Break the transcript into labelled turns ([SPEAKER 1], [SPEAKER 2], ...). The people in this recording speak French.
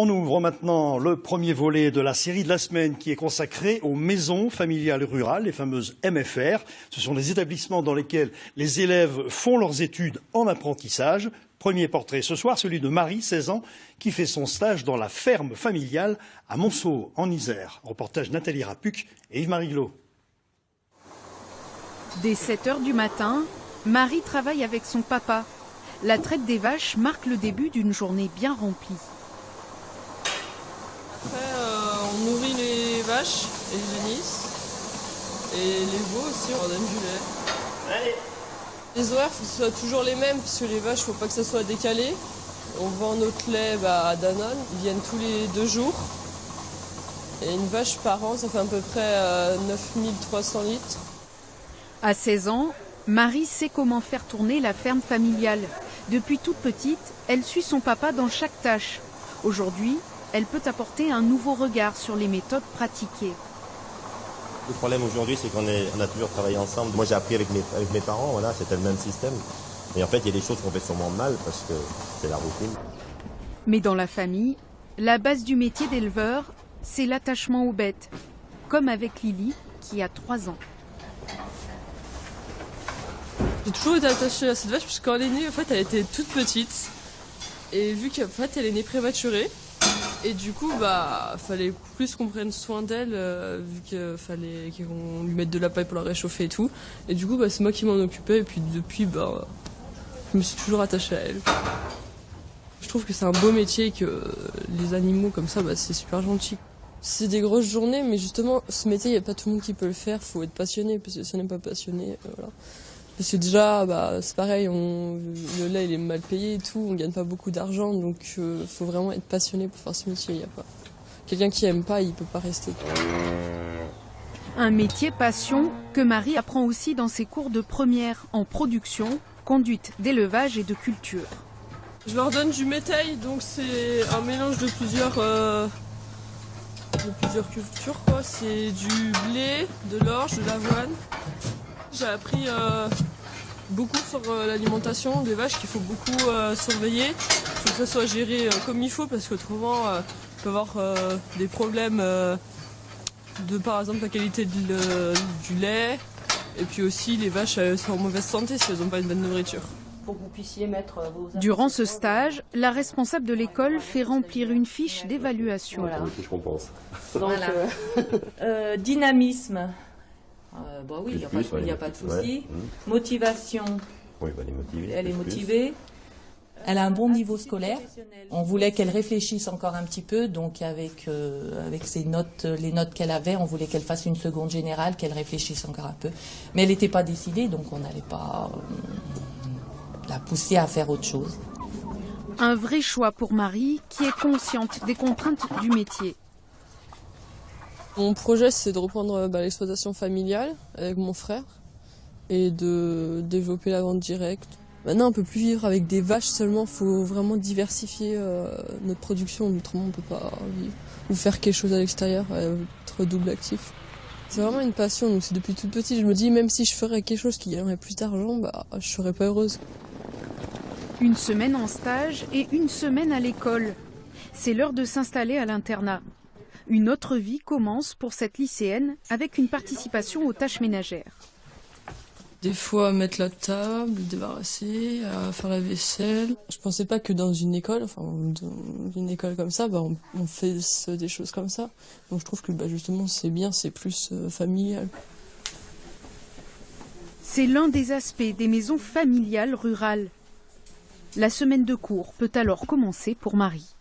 [SPEAKER 1] On ouvre maintenant le premier volet de la série de la semaine qui est consacrée aux maisons familiales rurales, les fameuses MFR. Ce sont des établissements dans lesquels les élèves font leurs études en apprentissage. Premier portrait ce soir, celui de Marie, 16 ans, qui fait son stage dans la ferme familiale à Monceau, en Isère. Reportage Nathalie Rapuc et Yves-Marie Glot.
[SPEAKER 2] Dès 7 h du matin, Marie travaille avec son papa. La traite des vaches marque le début d'une journée bien remplie.
[SPEAKER 3] Après, on nourrit les vaches et les génisses. Et les veaux aussi, on leur donne du lait. Allez. Les horaires, il faut que ce soit toujours les mêmes, parce que les vaches, il ne faut pas que ça soit décalé. On vend notre lait à Danone, ils viennent tous les 2 jours. Et une vache par an, ça fait à peu près 9300 litres.
[SPEAKER 2] À 16 ans, Marie sait comment faire tourner la ferme familiale. Depuis toute petite, elle suit son papa dans chaque tâche. Aujourd'hui, elle peut apporter un nouveau regard sur les méthodes pratiquées.
[SPEAKER 4] Le problème aujourd'hui, c'est qu'on a toujours travaillé ensemble. Moi, j'ai appris avec mes parents, voilà, c'était le même système. Et en fait, il y a des choses qu'on fait sûrement mal parce que c'est la routine.
[SPEAKER 2] Mais dans la famille, la base du métier d'éleveur, c'est l'attachement aux bêtes. Comme avec Lily, qui a 3 ans.
[SPEAKER 3] J'ai toujours été attachée à cette vache parce que quand elle est née, en fait, elle était toute petite. Et vu qu'en fait, elle est née prématurée. Et du coup, fallait plus qu'on prenne soin d'elle, vu qu'il fallait qu'on lui mette de la paille pour la réchauffer et tout. Et du coup, c'est moi qui m'en occupais. Et puis depuis, je me suis toujours attachée à elle. Je trouve que c'est un beau métier et que les animaux comme ça, c'est super gentil. C'est des grosses journées, mais justement, ce métier, il n'y a pas tout le monde qui peut le faire. Faut être passionné, parce que si on n'est pas passionné, voilà. Parce que déjà, c'est pareil, le lait il est mal payé et tout, on gagne pas beaucoup d'argent, donc faut vraiment être passionné pour faire ce métier. Y a pas quelqu'un qui aime pas, il peut pas rester.
[SPEAKER 2] Un métier passion que Marie apprend aussi dans ses cours de première en production, conduite d'élevage et de culture.
[SPEAKER 3] Je leur donne du métail, donc c'est un mélange de plusieurs cultures, quoi. C'est du blé, de l'orge, de l'avoine. J'ai appris beaucoup sur l'alimentation des vaches qu'il faut beaucoup surveiller. Il faut que ça soit géré comme il faut parce qu'autrement, il peut y avoir des problèmes de par exemple la qualité du lait. Et puis aussi les vaches sont en mauvaise santé si elles n'ont pas une bonne nourriture.
[SPEAKER 5] Pour que vous puissiez mettre vos...
[SPEAKER 2] Durant ce stage, la responsable de l'école fait remplir une fiche d'évaluation.
[SPEAKER 5] Voilà.
[SPEAKER 4] Une fiche compense.
[SPEAKER 5] Donc, voilà. Dynamisme. Oui, il n'y a pas de souci.
[SPEAKER 4] Ouais.
[SPEAKER 5] Motivation.
[SPEAKER 4] Oui, elle est motivée.
[SPEAKER 5] Elle est motivée. Elle a un bon niveau scolaire. On voulait qu'elle réfléchisse encore un petit peu, donc avec ses notes, les notes qu'elle avait, on voulait qu'elle fasse une seconde générale, qu'elle réfléchisse encore un peu. Mais elle n'était pas décidée, donc on n'allait pas la pousser à faire autre chose.
[SPEAKER 2] Un vrai choix pour Marie, qui est consciente des contraintes du métier.
[SPEAKER 3] Mon projet, c'est de reprendre l'exploitation familiale avec mon frère et de développer la vente directe. Maintenant, on ne peut plus vivre avec des vaches seulement, il faut vraiment diversifier notre production, autrement on ne peut pas vivre. Ou faire quelque chose à l'extérieur, être double actif. C'est vraiment une passion, donc c'est depuis toute petite, je me dis même si je ferais quelque chose qui gagnerait plus d'argent, je ne serais pas heureuse.
[SPEAKER 2] Une semaine en stage et une semaine à l'école. C'est l'heure de s'installer à l'internat. Une autre vie commence pour cette lycéenne avec une participation aux tâches ménagères.
[SPEAKER 3] Des fois, mettre la table, débarrasser, faire la vaisselle. Je pensais pas que dans une école, dans une école comme ça, on fait des choses comme ça. Donc je trouve que justement c'est bien, c'est plus familial.
[SPEAKER 2] C'est l'un des aspects des maisons familiales rurales. La semaine de cours peut alors commencer pour Marie.